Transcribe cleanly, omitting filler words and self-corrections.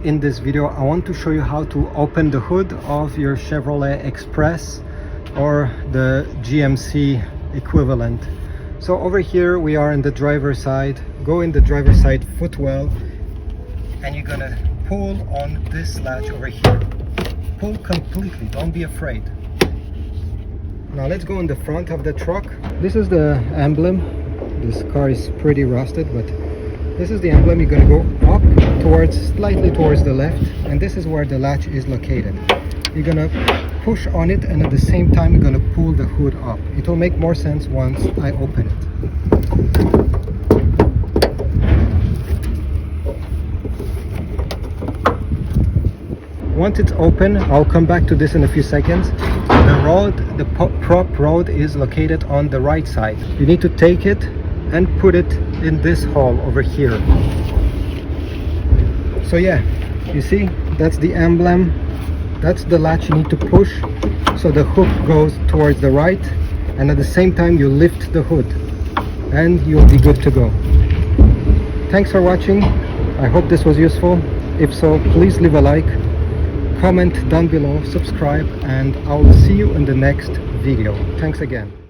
in this video I want to show you how to open the hood of your Chevrolet Express or the GMC equivalent. So over here we are in the driver's side. Go in the driver's side footwell and you're gonna pull on this latch over here. Pull completely, don't be afraid. Now let's go in the front of the truck. This is the emblem. This car is pretty rusted, but this is the emblem. You're going to go up slightly towards the left, and this is where the latch is located. You're going to push on it, and at the same time you're going to pull the hood up. It will make more sense once I open it. Once it's open, I'll come back to this in a few seconds. The prop rod is located on the right side. You need to take it and put it in this hole over here. So yeah, you see, that's the emblem, that's the latch you need to push so the hook goes towards the right, and at the same time you lift the hood and you'll be good to go. Thanks for watching. I hope this was useful. If so, please leave a like, comment down below, subscribe, and I'll see you in the next video. Thanks again.